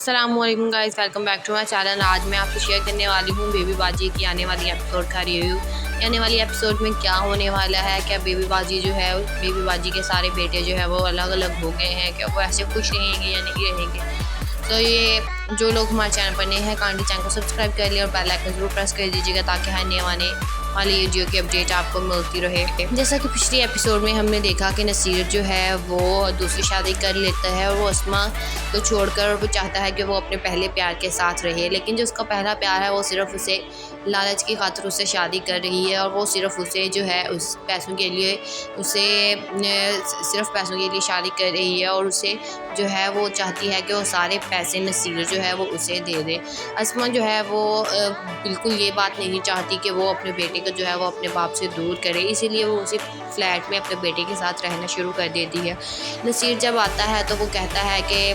अस्सलामुअलैकुम guys, welcome back to my channel. आज मैं आपसे शेयर करने वाली हूँ बेबी बाजी की आने वाली एपिसोड का रिव्यू। आने वाली एपिसोड में क्या होने वाला है, क्या बेबी बाजी जो है, बेबी बाजी के सारे बेटे जो है वो अलग अलग हो गए हैं, क्या वो ऐसे खुश रहेंगे या नहीं रहेंगे। तो ये जो लोग हमारे चैनल पर नए हैं, काइंडली चैनल को सब्सक्राइब कर लिया और बेल आइकन जरूर प्रेस कर दीजिएगा ताकि हर नए वाली वीडियो की अपडेट आपको मिलती रहे। जैसा कि पिछली एपिसोड में हमने देखा कि नसीर जो है वो दूसरी शादी कर लेता है और वो अस्मा को छोड़कर वो चाहता है कि वो अपने पहले प्यार के साथ रहे, लेकिन जो उसका पहला प्यार है वो सिर्फ उसे लालच की खातिर उससे शादी कर रही है और वो सिर्फ उसे जो है उस पैसों के लिए उसे सिर्फ पैसों के लिए शादी कर रही है और उसे जो है वो चाहती है कि वो सारे पैसे नसीर जो है वो उसे दे दे। अस्मा जो है वो बिल्कुल ये बात नहीं चाहती कि वो अपने बेटे को जो है वो अपने बाप से दूर करे, इसीलिए वो उसी फ्लैट में अपने बेटे के साथ रहना शुरू कर देती है। नसीर जब आता है तो वो कहता है कि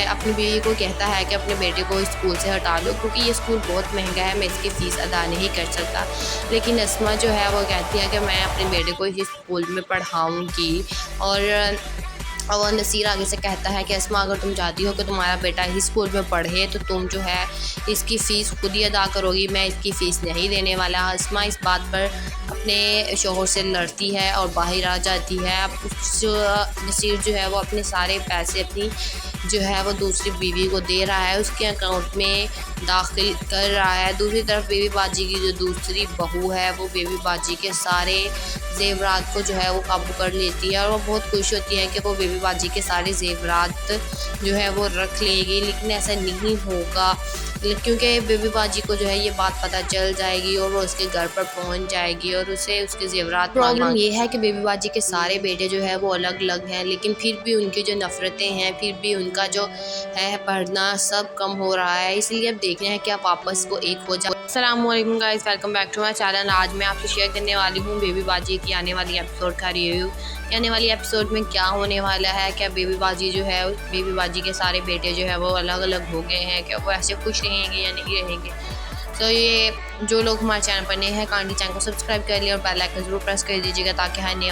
अपनी बीवी को कहता है कि अपने बेटे को स्कूल से हटा लो क्योंकि ये स्कूल बहुत महंगा है, मैं इसकी फ़ीस अदा नहीं कर सकता। लेकिन अस्मा जो है वो कहती है कि मैं अपने बेटे को इस स्कूल में पढ़ाऊँगी और नसीर आगे से कहता है कि अस्मा, अगर तुम चाहती हो कि तुम्हारा बेटा इस स्कूल में पढ़े तो तुम जो है इसकी फ़ीस खुद ही अदा करोगी, मैं इसकी फ़ीस नहीं देने वाला। अस्मा इस बात पर अपने शोहर से लड़ती है और बाहर आ जाती है। अब नसीर जो है वो अपने सारे पैसे अपनी जो है वो दूसरी बीवी को दे रहा है, उसके अकाउंट में दाखिल कर रहा है। दूसरी तरफ बेबी बाजी की जो दूसरी बहू है वो बेबी बाजी के सारे जेवरात को जो है वो काबू कर लेती है और वो बहुत खुश होती है कि वो बेबी बाजी के सारे जेवरात जो है वो रख लेगी, लेकिन ऐसा नहीं होगा क्योंकि बेबी बाजी को जो है ये बात पता चल जाएगी और वो उसके घर पर पहुंच जाएगी और उसे उसके जेवरात। प्रॉब्लम ये है कि बेबी बाजी के सारे बेटे जो है वो अलग अलग हैं, लेकिन फिर भी उनकी जो नफ़रतें हैं, फिर भी उनका जो है पढ़ना सब कम हो रहा है, इसलिए अब देखना है कि आप आपस को एक हो जाए। अस्सलामुअलैकुम guys, welcome back to my channel. आज मैं आपसे शेयर करने वाली हूँ बेबी बाजी की आने वाली एपिसोड का रिव्यू। आने वाली एपिसोड में क्या होने वाला है, क्या बेबी बाजी जो है, बेबी बाजी के सारे बेटे जो है वो अलग अलग हो गए हैं, क्या वो ऐसे खुश रहेंगे या नहीं रहेंगे। तो ये जो लोग हमारे चैनल पर नए हैं, काइंडली चैनल को सब्सक्राइब कर लिया और बेल आइकन जरूर प्रेस कर दीजिएगा ताकि हर नए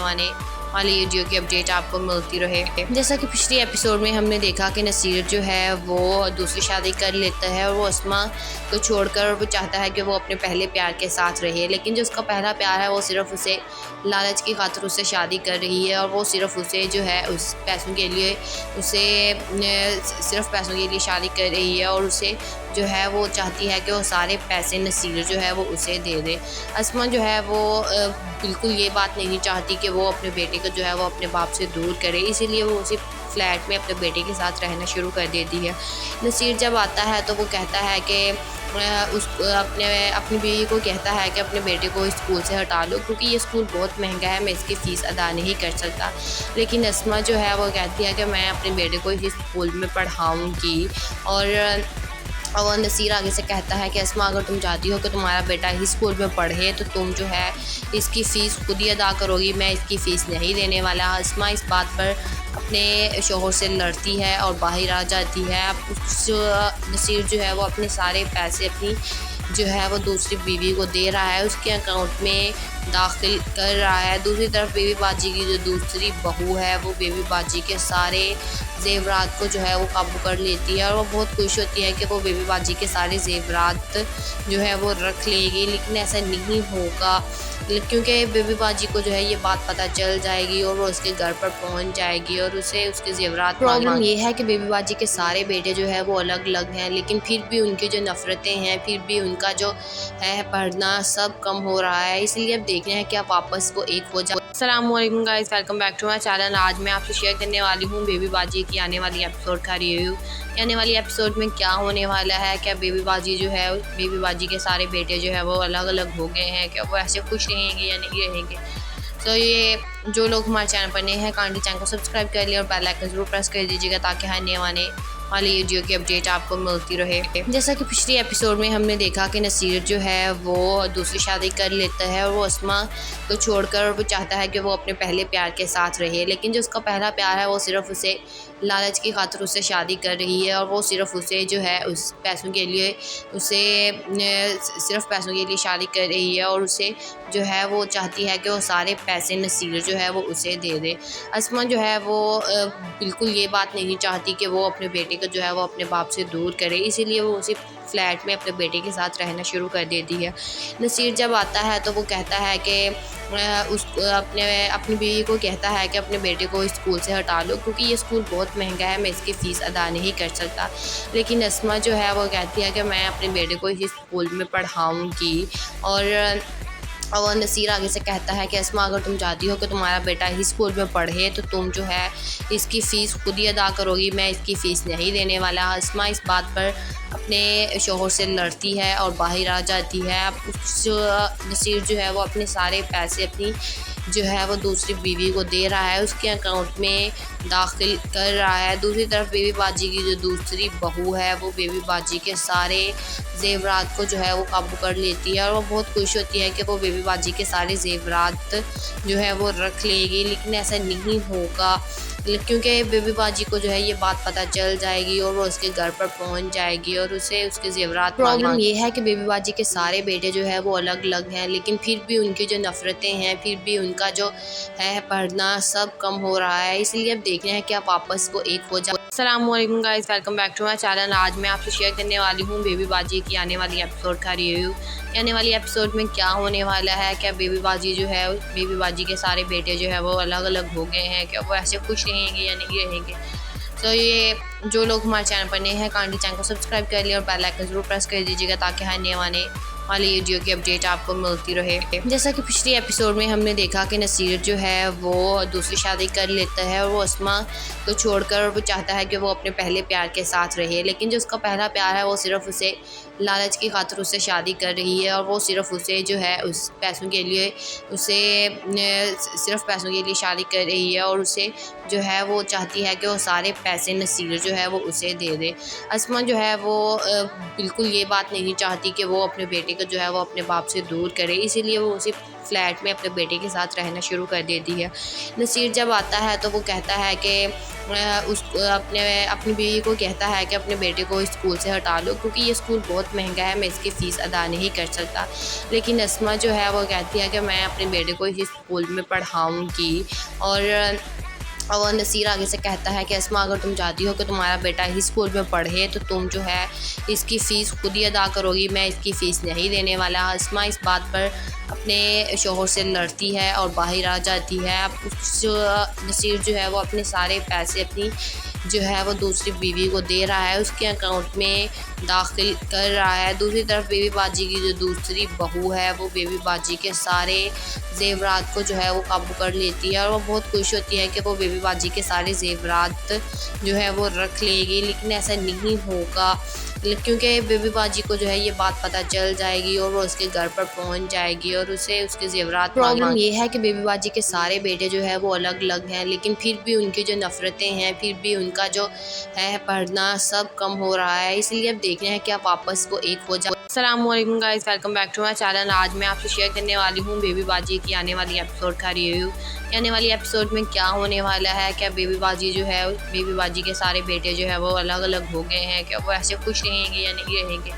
वाली वीडियो की अपडेट आपको मिलती रहे। जैसा कि पिछली एपिसोड में हमने देखा कि नसीर जो है वो दूसरी शादी कर लेता है और वो अस्मा को छोड़कर वो चाहता है कि वो अपने पहले प्यार के साथ रहे, लेकिन जो उसका पहला प्यार है वो सिर्फ उसे लालच की खातिर उससे शादी कर रही है और वो सिर्फ उसे जो है उस पैसों के लिए उसे सिर्फ पैसों के लिए शादी कर रही है और उसे जो है वो चाहती है कि वो सारे पैसे नसीर जो है वो उसे दे दे। अस्मा जो है वो बिल्कुल ये बात नहीं चाहती कि वो अपने बेटे को जो है वो अपने बाप से दूर करे, इसीलिए वो उसी फ्लैट में अपने बेटे के साथ रहना शुरू कर देती है। नसीर जब आता है तो वो कहता है कि अपनी बीवी को कहता है कि अपने बेटे को स्कूल से हटा लो क्योंकि ये स्कूल बहुत महंगा है, मैं इसकी फ़ीस अदा नहीं कर सकता। लेकिन अस्मा जो है वो कहती है कि मैं अपने बेटे को इस स्कूल में पढ़ाऊँगी और नसीर आगे से कहता है कि अस्मा, अगर तुम चाहती हो कि तुम्हारा बेटा इस स्कूल में पढ़े तो तुम जो है इसकी फ़ीस खुद ही अदा करोगी, मैं इसकी फ़ीस नहीं देने वाला। अस्मा इस बात पर अपने शोहर से लड़ती है और बाहर आ जाती है। अब नसीर जो है वो अपने सारे पैसे अपनी जो है वो दूसरी बीवी को दे रहा है, उसके अकाउंट में दाखिल कर रहा है। दूसरी तरफ बेबी बाजी की जो दूसरी बहू है वो बेबी बाजी के सारे जेवरात को जो है वो काबू कर लेती है और वो बहुत खुश होती है कि वो बेबी बाजी के सारे जेवरात जो है वो रख लेगी, लेकिन ऐसा नहीं होगा क्योंकि बेबी बाजी को जो है ये बात पता चल जाएगी और वो उसके घर पर पहुंच जाएगी और उसे उसके जेवरात। प्रॉब्लम ये है कि बेबी बाजी के सारे बेटे जो है वो अलग अलग हैं, लेकिन फिर भी उनकी जो नफ़रतें हैं, फिर भी उनका जो है पढ़ना सब कम हो रहा है, इसलिए अब देखना है कि आप आपस को एक हो जाए। अस्सलामुअलैकुम guys, welcome back to my channel. आज मैं आपसे शेयर करने वाली हूँ बेबी बाजी की आने वाली एपिसोड का रिव्यू। आने वाली एपिसोड में क्या होने वाला है, क्या बेबी बाजी जो है, बेबी बाजी के सारे बेटे जो है वो अलग अलग हो गए हैं, क्या वो ऐसे खुश रहेंगे या नहीं रहेंगे। तो ये जो लोग हमारे चैनल पर नए हैं, काइंडली चैनल को सब्सक्राइब कर लिया और बेल आइकन जरूर प्रेस कर दीजिएगा ताकि हर नए वाली वीडियो की अपडेट आपको मिलती रहे। जैसा कि पिछली एपिसोड में हमने देखा कि नसीर जो है वो दूसरी शादी कर लेता है और वो अस्मा को छोड़कर वो चाहता है कि वो अपने पहले प्यार के साथ रहे, लेकिन जो उसका पहला प्यार है वो सिर्फ उसे लालच की खातिर उससे शादी कर रही है और वो सिर्फ उसे जो है उस पैसों के लिए उसे सिर्फ पैसों के लिए शादी कर रही है और उसे जो है वो चाहती है कि वो सारे पैसे नसीर जो है वो उसे दे दे। अस्मा जो है वो बिल्कुल ये बात नहीं चाहती कि वो अपने बेटे को जो है वो अपने बाप से दूर करे, इसीलिए वो उसी फ्लैट में अपने बेटे के साथ रहना शुरू कर देती है। नसीर जब आता है तो वो कहता है कि उस अपनी बीवी को कहता है कि अपने बेटे को इस स्कूल से हटा लो क्योंकि ये स्कूल बहुत महंगा है, मैं इसकी फ़ीस अदा नहीं कर सकता। लेकिन अस्मा जो है वो कहती है कि मैं अपने बेटे को इस स्कूल में पढ़ाऊँगी। और नसीर आगे से कहता है कि अस्मा, अगर तुम चाहती हो कि तुम्हारा बेटा इस स्कूल में पढ़े तो तुम जो है इसकी फ़ीस खुद ही अदा करोगी, मैं इसकी फ़ीस नहीं देने वाला। अस्मा इस बात पर अपने शोहर से लड़ती है और बाहर आ जाती है। अब नसीर जो है वो अपने सारे पैसे अपनी जो है वो दूसरी बीवी को दे रहा है, उसके अकाउंट में दाखिल कर रहा है। दूसरी तरफ बेबी बाजी की जो दूसरी बहू है वो बेबी बाजी के सारे ज़ेवरात को जो है वो काबू कर लेती है और वो बहुत खुश होती है कि वो बेबी बाजी के सारे ज़ेवरात जो है वो रख लेगी। लेकिन ऐसा नहीं होगा क्योंकि बेबी बाजी को जो है ये बात पता चल जाएगी और वो उसके घर पर पहुंच जाएगी और उसे उसके ज़ेवरात। प्रॉब्लम ये है कि बेबी बाजी के सारे बेटे जो है वो अलग अलग हैं, लेकिन फिर भी उनकी जो नफ़रतें हैं, फिर भी उनका जो है पढ़ना सब कम हो रहा है। इसलिए अब देखना है कि आप आपस को एक हो जाए। अस्सलामुअलैकुम guys, welcome back to my channel. आज मैं आपसे शेयर करने वाली हूँ बेबी बाजी की आने वाली एपिसोड का रिव्यू। आने वाली एपिसोड में क्या होने वाला है, क्या बेबी बाजी जो है बेबी बाजी के सारे बेटे जो है वो अलग अलग हो गए हैं, क्या वो ऐसे खुश रहेंगे या नहीं रहेंगे। तो ये जो लोग हमारे चैनल पर नए हैं काइंडली चैनल को सब्सक्राइब कर लिया और बेल आइकन ज़रूर प्रेस कर दीजिएगा ताकि हर नए आने वाली वीडियो की अपडेट आपको मिलती रहे। जैसा कि पिछली एपिसोड में हमने देखा कि नसीर जो है वो दूसरी शादी कर लेता है और वो अस्मा को छोड़कर वो चाहता है कि वो अपने पहले प्यार के साथ रहे, लेकिन जो उसका पहला प्यार है वो सिर्फ उसे लालच की खातिर उससे शादी कर रही है और वो सिर्फ उसे जो है उस पैसों के लिए सिर्फ पैसों के लिए शादी कर रही है और उसे जो है वो चाहती है कि वो सारे पैसे नसीर जो है वो उसे दे दे। अस्मा जो है वो बिल्कुल ये बात नहीं चाहती कि वो अपने बेटे को जो है वो अपने बाप से दूर करे, इसीलिए वो उसी फ्लैट में अपने बेटे के साथ रहना शुरू कर देती है। नसीर जब आता है तो वो कहता है कि अपनी बीवी को कहता है कि अपने बेटे को इस स्कूल से हटा लो क्योंकि ये स्कूल बहुत महंगा है, मैं इसकी फ़ीस अदा नहीं कर सकता। लेकिन अस्मा जो है वो कहती है कि मैं अपने बेटे को इस स्कूल में पढ़ाऊँगी। और नसीर आगे से कहता है कि अस्मा, अगर तुम चाहती हो कि तुम्हारा बेटा इस स्कूल में पढ़े तो तुम जो है इसकी फ़ीस खुद ही अदा करोगी, मैं इसकी फ़ीस नहीं देने वाला। अस्मा इस बात पर अपने शोहर से लड़ती है और बाहर आ जाती है। अब नसीर जो है वो अपने सारे पैसे अपनी जो है वो दूसरी बीवी को दे रहा है, उसके अकाउंट में दाखिल कर रहा है। दूसरी तरफ बेबी बाजी की जो दूसरी बहू है वो बेबी बाजी के सारे ज़ेवरात को जो है वो काबू कर लेती है और वो बहुत खुश होती है कि वो बेबी बाजी के सारे ज़ेवरात जो है वो रख लेगी। लेकिन ऐसा नहीं होगा क्योंकि बेबी बाजी को जो है ये बात पता चल जाएगी और वो उसके घर पर पहुंच जाएगी और उसे उसके ज़ेवरात। प्रॉब्लम ये है कि बेबी बाजी के सारे बेटे जो है वो अलग अलग हैं, लेकिन फिर भी उनकी जो नफ़रतें हैं, फिर भी उनका जो है पढ़ना सब कम हो रहा है। इसलिए अब देखना है कि आप आपस को एक हो जाए। अस्सलामुअलैकुम guys, welcome back to my channel. आज मैं आपसे शेयर करने वाली हूँ बेबी बाजी की आने वाली एपिसोड का रिव्यू। आने वाली एपिसोड में क्या होने वाला है, क्या बेबी बाजी जो है बेबी बाजी के सारे बेटे जो है वो अलग अलग हो गए हैं, क्या वो ऐसे खुश रहेंगे या नहीं रहेंगे।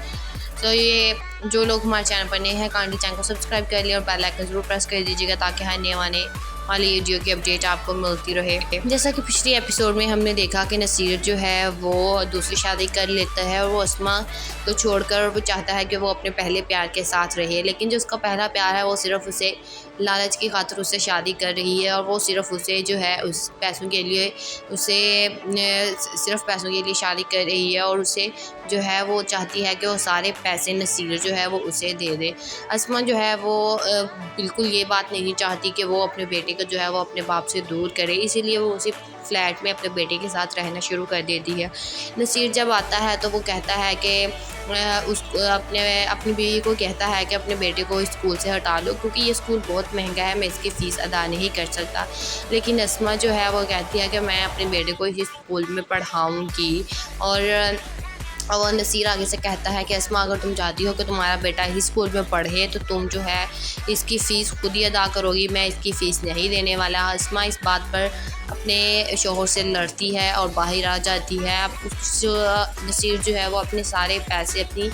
तो ये जो लोग हमारे चैनल पर नए हैं काइंडली चैनल को सब्सक्राइब कर लिया और बेल आइकन ज़रूर प्रेस कर दीजिएगा ताकि हर नए आने वाली वीडियो की अपडेट आपको मिलती रहे। जैसा कि पिछली एपिसोड में हमने देखा कि नसीर जो है वो दूसरी शादी कर लेता है और वो अस्मा को छोड़कर वो चाहता है कि वो अपने पहले प्यार के साथ रहे, लेकिन जो उसका पहला प्यार है वो सिर्फ उसे लालच की खातिर उससे शादी कर रही है और वो सिर्फ उसे जो है उस पैसों के लिए सिर्फ पैसों के लिए शादी कर रही है और उसे जो है वो चाहती है कि वो सारे पैसे नसीर जो है वो उसे दे दे। अस्मा जो है वो बिल्कुल ये बात नहीं चाहती कि वो अपने बेटे को जो है वो अपने बाप से दूर करे, इसीलिए वो उसी फ्लैट में अपने बेटे के साथ रहना शुरू कर देती है। नसीर जब आता है तो वो कहता है कि अपनी बीवी को कहता है कि अपने बेटे को इस स्कूल से हटा लो क्योंकि ये स्कूल बहुत महंगा है, मैं इसकी फ़ीस अदा नहीं कर सकता। लेकिन अस्मा जो है वो कहती है कि मैं अपने बेटे को इस स्कूल में पढ़ाऊँगी। और नसीर आगे से कहता है कि अस्मा, अगर तुम चाहती हो कि तुम्हारा बेटा इस स्कूल में पढ़े तो तुम जो है इसकी फ़ीस खुद ही अदा करोगी, मैं इसकी फ़ीस नहीं देने वाला। अस्मा इस बात पर अपने शौहर से लड़ती है और बाहर आ जाती है। अब नसीर जो है वो अपने सारे पैसे अपनी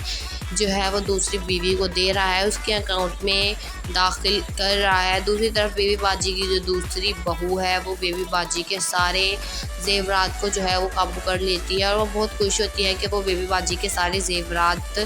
जो है वो दूसरी बीवी को दे रहा है, उसके अकाउंट में दाखिल कर रहा है। दूसरी तरफ बेबी बाजी की जो दूसरी बहू है वो बेबी बाजी के सारे ज़ेवरात को जो है वो काबू कर लेती है और वो बहुत खुश होती है कि वो बेबी बाजी के सारे ज़ेवरात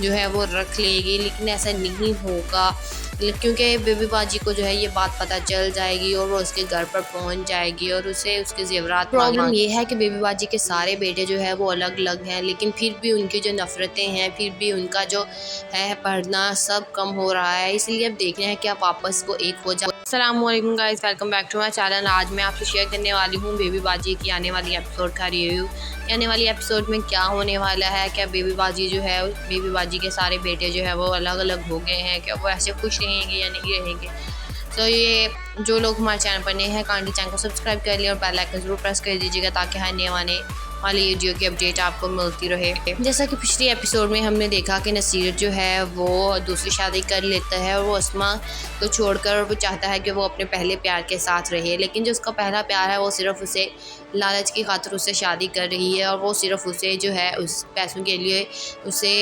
जो है वो रख लेगी, लेकिन ऐसा नहीं होगा क्योंकि बेबी बाजी को जो है ये बात पता चल जाएगी और वो उसके घर पर पहुंच जाएगी और उसे उसके ज़ेवरात। प्रॉब्लम ये है कि बेबी बाजी के सारे बेटे जो है वो अलग अलग हैं, लेकिन फिर भी उनकी जो नफ़रतें हैं, फिर भी उनका जो है पढ़ना सब कम हो रहा है। इसलिए अब देखना है कि आप आपस को एक हो जाए। अस्सलामुअलैकुम guys, welcome back to my channel. आज मैं आपसे शेयर करने वाली हूँ बेबी बाजी की आने वाली एपिसोड का रिव्यू। आने वाली एपिसोड में क्या होने वाला है, क्या बेबी बाजी जो है बेबी बाजी के सारे बेटे जो है वो अलग अलग हो गए हैं, क्या वो ऐसे खुश रहेंगे या नहीं रहेंगे। तो ये जो लोग हमारे चैनल पर नए हैं काइंडली चैनल को सब्सक्राइब कर लिया और बेल आइकन जरूर प्रेस कर दीजिएगा ताकि हर नए आने वाली वीडियो की अपडेट आपको मिलती रहे। जैसा कि पिछली एपिसोड में हमने देखा कि नसीर जो है वो दूसरी शादी कर लेता है और वो अस्मा को छोड़कर वो चाहता है कि वो अपने पहले प्यार के साथ रहे, लेकिन जो उसका पहला प्यार है वो सिर्फ उसे लालच की खातिर उससे शादी कर रही है और वो सिर्फ उसे जो है उस पैसों के लिए उसे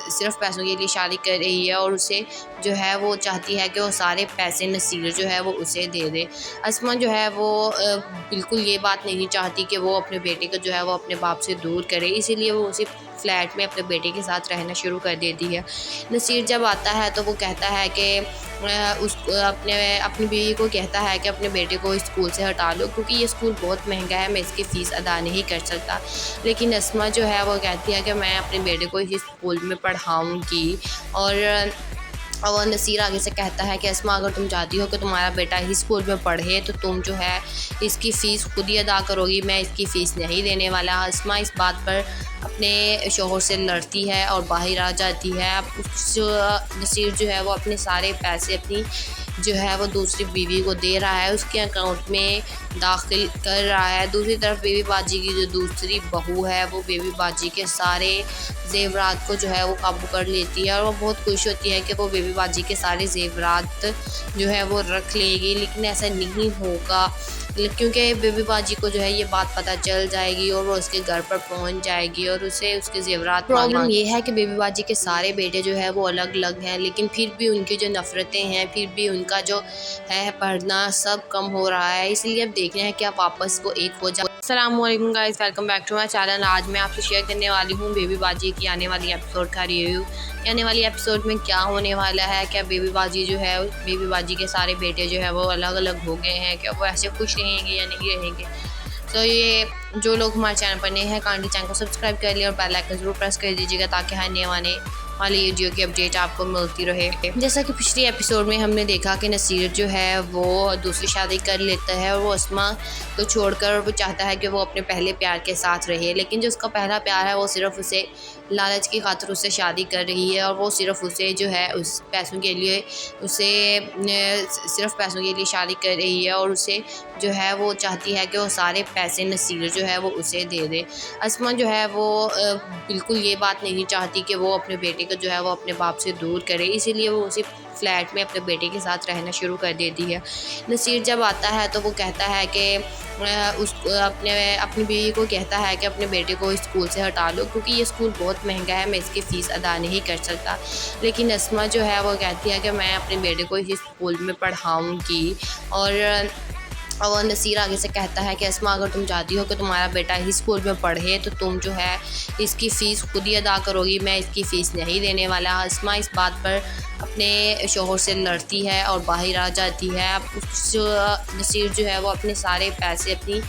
सिर्फ पैसों के लिए शादी कर रही है और उसे जो है वो चाहती है कि वो सारे पैसे नसीर जो है वो उसे दे दे। अस्मा जो है वो बिल्कुल ये बात नहीं चाहती कि वो अपने बेटे को जो है वो अपने बाप से दूर करे, इसीलिए वो उसी फ्लैट में अपने बेटे के साथ रहना शुरू कर देती है। नसीर जब आता है तो वो कहता है कि अपनी बीवी को कहता है कि अपने बेटे को इस स्कूल से हटा लो क्योंकि ये स्कूल बहुत महंगा है, मैं इसकी फ़ीस अदा नहीं कर सकता। लेकिन अस्मा जो है वो कहती है कि मैं अपने बेटे को इस स्कूल में पढ़ाऊँगी और नसीर आगे से कहता है कि अस्मा अगर तुम चाहती हो कि तुम्हारा बेटा इस स्कूल में पढ़े तो तुम जो है इसकी फ़ीस खुद ही अदा करोगी, मैं इसकी फ़ीस नहीं देने वाला। अस्मा इस बात पर अपने शौहर से लड़ती है और बाहर आ जाती है। अब नसीर जो है वो अपने सारे पैसे अपनी जो है वो दूसरी बीवी को दे रहा है, उसके अकाउंट में दाखिल कर रहा है। दूसरी तरफ बेबी बाजी की जो दूसरी बहू है वो बेबी बाजी के सारे ज़ेवरात को जो है वो काबू कर लेती है और वो बहुत खुश होती है कि वो बेबी बाजी के सारे ज़ेवरात जो है वो रख लेगी, लेकिन ऐसा नहीं होगा क्योंकि बेबी बाजी को जो है ये बात पता चल जाएगी और वो उसके घर पर पहुंच जाएगी और उसे उसके ज़ेवरात। प्रॉब्लम ये है कि बेबी बाजी के सारे बेटे जो है वो अलग अलग हैं, लेकिन फिर भी उनकी जो नफ़रतें हैं, फिर भी उनका जो है पढ़ना सब कम हो रहा है। इसलिए अब देखना है कि आप आपस को एक हो जाए। अस्सलामुअलैकुम guys, welcome back to my channel. आज मैं आपसे शेयर करने वाली हूँ बेबी बाजी की आने वाली एपिसोड का रिव्यू। आने वाली एपिसोड में क्या होने वाला है, क्या बेबी बाजी जो है बेबी बाजी के सारे बेटे जो है वो अलग अलग हो गए हैं, क्या वो ऐसे खुश रहेंगे या नहीं रहेंगे। तो ये जो लोग हमारे चैनल पर नए हैं काइंडली चैनल को सब्सक्राइब कर लिया और बेल आइकन जरूर प्रेस कर दीजिएगा ताकि हर नए आने वाली वीडियो की अपडेट आपको मिलती रहे। जैसा कि पिछली एपिसोड में हमने देखा कि नसीर जो है वो दूसरी शादी कर लेता है और वो अस्मा को छोड़कर वो चाहता है कि वो अपने पहले प्यार के साथ रहे, लेकिन जो उसका पहला प्यार है वो सिर्फ उसे लालच की खातिर उससे शादी कर रही है और वो सिर्फ उसे जो है उस पैसों के लिए उसे सिर्फ पैसों के लिए शादी कर रही है और उसे जो है वो चाहती है कि वो सारे पैसे नसीर जो है वो उसे दे दे। अस्मा जो है वो बिल्कुल ये बात नहीं चाहती कि वो अपने बेटे को जो है वो अपने बाप से दूर करे, इसीलिए वो उसी फ्लैट में अपने बेटे के साथ रहना शुरू कर देती है। नसीर जब आता है तो वो कहता है कि अपनी बीवी को कहता है कि अपने बेटे को इस स्कूल से हटा लो क्योंकि ये स्कूल बहुत महंगा है, मैं इसकी फ़ीस अदा नहीं कर सकता। लेकिन अस्मा जो है वो कहती है कि मैं अपने बेटे को इस स्कूल में पढ़ाऊँगी और नसीर आगे से कहता है कि अस्मा अगर तुम चाहती हो कि तुम्हारा बेटा इस स्कूल में पढ़े तो तुम जो है इसकी फ़ीस खुद ही अदा करोगी, मैं इसकी फ़ीस नहीं देने वाला। अस्मा इस बात पर अपने शौहर से लड़ती है और बाहर आ जाती है। अब नसीर जो है वो अपने सारे पैसे अपनी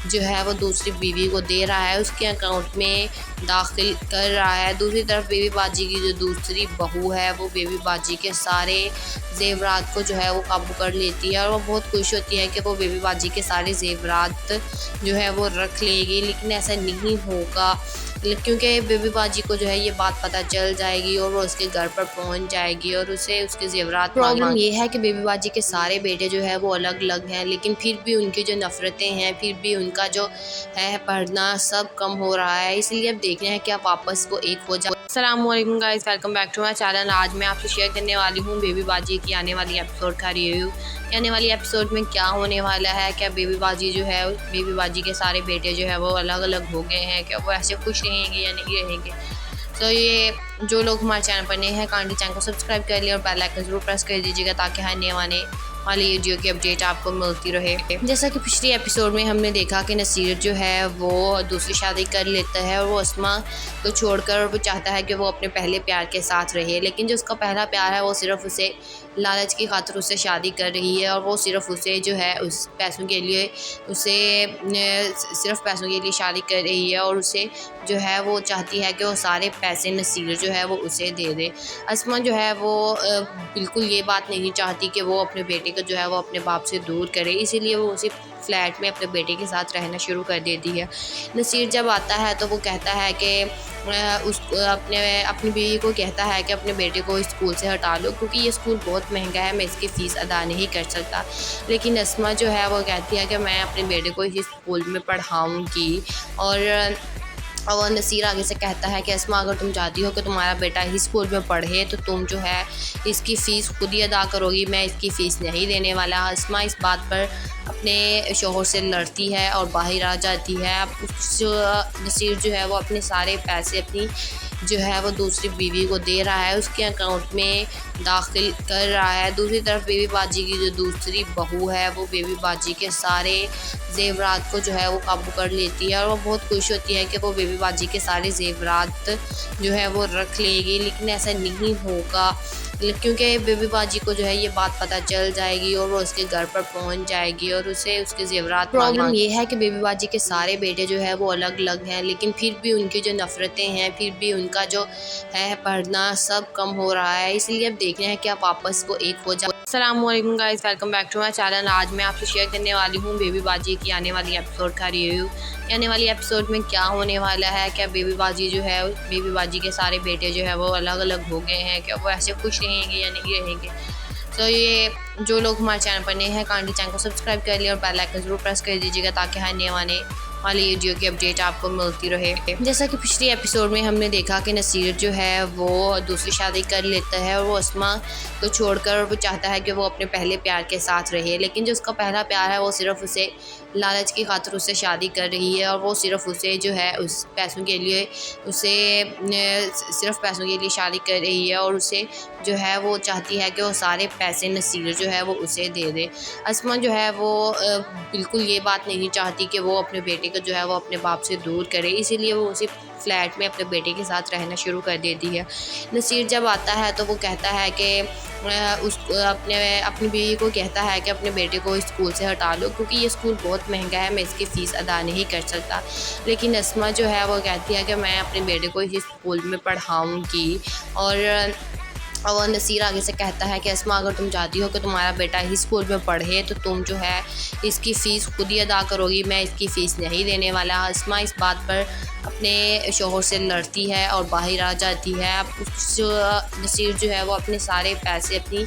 जो है वो दूसरी बीवी को दे रहा है, उसके अकाउंट में दाखिल कर रहा है। दूसरी तरफ बेबी बाजी की जो दूसरी बहू है वो बेबी बाजी के सारे ज़ेवरात को जो है वो काबू कर लेती है और वो बहुत खुश होती है कि वो बेबी बाजी के सारे ज़ेवरात जो है वो रख लेगी, लेकिन ऐसा नहीं होगा क्योंकि बेबी बाजी को जो है ये बात पता चल जाएगी और वो उसके घर पर पहुंच जाएगी और उसे उसके जेवरात। प्रॉब्लम ये है कि बेबी बाजी के सारे बेटे जो है वो अलग अलग हैं, लेकिन फिर भी उनकी जो नफ़रतें हैं, फिर भी उनका जो है पढ़ना सब कम हो रहा है। इसलिए अब देखना है कि आप वापस को एक हो जाए। अस्सलामुअलैकुम guys, welcome back to my channel. आज मैं आपसे शेयर करने वाली हूँ बेबी बाजी की आने वाली एपिसोड का रिव्यू। आने वाली एपिसोड में क्या होने वाला है, क्या बेबी बाजी जो है, बेबी बाजी के सारे बेटे जो है वो अलग अलग हो गए हैं, क्या वो ऐसे खुश रहेंगे या नहीं रहेंगे। तो ये जो लोग हमारे चैनल पर नए हैं, काइंडली चैनल को सब्सक्राइब कर लिया और बेल आइकन जरूर प्रेस कर दीजिएगा ताकि हर नए आने वाली वीडियो की अपडेट आपको मिलती रहे। जैसा कि पिछली एपिसोड में हमने देखा कि नसीर जो है वो दूसरी शादी कर लेता है और वो अस्मा को छोड़कर वो चाहता है कि वो अपने पहले प्यार के साथ रहे, लेकिन जो उसका पहला प्यार है वो सिर्फ उसे लालच की खातिर उससे शादी कर रही है और वो सिर्फ उसे जो है उस पैसों के लिए सिर्फ पैसों के लिए शादी कर रही है और उसे जो है वो चाहती है कि वो सारे पैसे नसीर जो है वो उसे दे दे। अस्मा जो है वो बिल्कुल ये बात नहीं चाहती कि वो अपने बेटे को जो है वो अपने बाप से दूर करे, इसीलिए वो उसी फ्लैट में अपने बेटे के साथ रहना शुरू कर देती है। नसीर जब आता है तो वो कहता है कि अपनी बीवी को कहता है कि अपने बेटे को इस स्कूल से हटा लो क्योंकि ये स्कूल बहुत महंगा है, मैं इसकी फ़ीस अदा नहीं कर सकता। लेकिन अस्मा जो है वो कहती है कि मैं अपने बेटे को इस स्कूल में पढ़ाऊँगी। और नसीर आगे से कहता है कि अस्मा, अगर तुम चाहती हो कि तुम्हारा बेटा इस स्कूल में पढ़े तो तुम जो है इसकी फ़ीस खुद ही अदा करोगी, मैं इसकी फ़ीस नहीं देने वाला। अस्मा इस बात पर अपने शोहर से लड़ती है और बाहर आ जाती है। अब नसीर जो है वो अपने सारे पैसे अपनी जो है वो दूसरी बीवी को दे रहा है, उसके अकाउंट में दाखिल कर रहा है। दूसरी तरफ बेबी बाजी की जो दूसरी बहू है वो बेबी बाजी के सारे जेवरात को जो है वो काबू कर लेती है और वो बहुत खुश होती है कि वो बेबी बाजी के सारे जेवरात जो है वो रख लेगी, लेकिन ऐसा नहीं होगा क्योंकि बेबी बाजी को जो है ये बात पता चल जाएगी और वो उसके घर पर पहुंच जाएगी और उसे उसके जेवरात। प्रॉब्लम ये है कि बेबी बाजी के सारे बेटे जो है वो अलग अलग हैं, लेकिन फिर भी उनकी जो नफ़रतें हैं, फिर भी उनका जो है पढ़ना सब कम हो रहा है। इसलिए अब देखना है कि आप वापस को एक हो जाए। अस्सलामुअलैकुम guys, welcome back to my channel. आज मैं आपसे शेयर करने वाली हूँ बेबी बाजी की आने वाली एपिसोड का रिव्यू। आने वाली एपिसोड में क्या होने वाला है, क्या बेबी बाजी जो है, बेबी बाजी के सारे बेटे जो है वो अलग अलग हो गए हैं, क्या वो ऐसे खुश रहेंगे या नहीं रहेंगे। तो ये जो लोग हमारे चैनल पर नए हैं, काइंडली चैनल को सब्सक्राइब कर लिया और बेल आइकन जरूर प्रेस कर दीजिएगा ताकि हर नए आने वाली वीडियो की अपडेट आपको मिलती रहे। जैसा कि पिछली एपिसोड में हमने देखा कि नसीर जो है वो दूसरी शादी कर लेता है और वो अस्मा को छोड़कर वो चाहता है कि वो अपने पहले प्यार के साथ रहे, लेकिन जो उसका पहला प्यार है वो सिर्फ उसे लालच की खातिर उससे शादी कर रही है और वो सिर्फ उसे जो है उस पैसों के लिए सिर्फ पैसों के लिए शादी कर रही है और उसे जो है वो चाहती है कि वो सारे पैसे नसीर जो है वो उसे दे दे। अस्मा जो है वो बिल्कुल ये बात नहीं चाहती कि वो अपने बेटे को जो है वो अपने बाप से दूर करे, इसीलिए वो उसी फ्लैट में अपने बेटे के साथ रहना शुरू कर देती है। नसीर जब आता है तो वो कहता है कि अपनी बीवी को कहता है कि अपने बेटे को इस स्कूल से हटा लो क्योंकि ये स्कूल बहुत महंगा है, मैं इसकी फ़ीस अदा नहीं कर सकता। लेकिन अस्मा जो है वो कहती है कि मैं अपने बेटे को इस स्कूल में पढ़ाऊँगी। और नसीर आगे से कहता है कि अस्मा, अगर तुम चाहती हो कि तुम्हारा बेटा इस स्कूल में पढ़े तो तुम जो है इसकी फ़ीस खुद ही अदा करोगी, मैं इसकी फ़ीस नहीं देने वाला। अस्मा इस बात पर अपने शोहर से लड़ती है और बाहर आ जाती है। अब नसीर जो है वो अपने सारे पैसे अपनी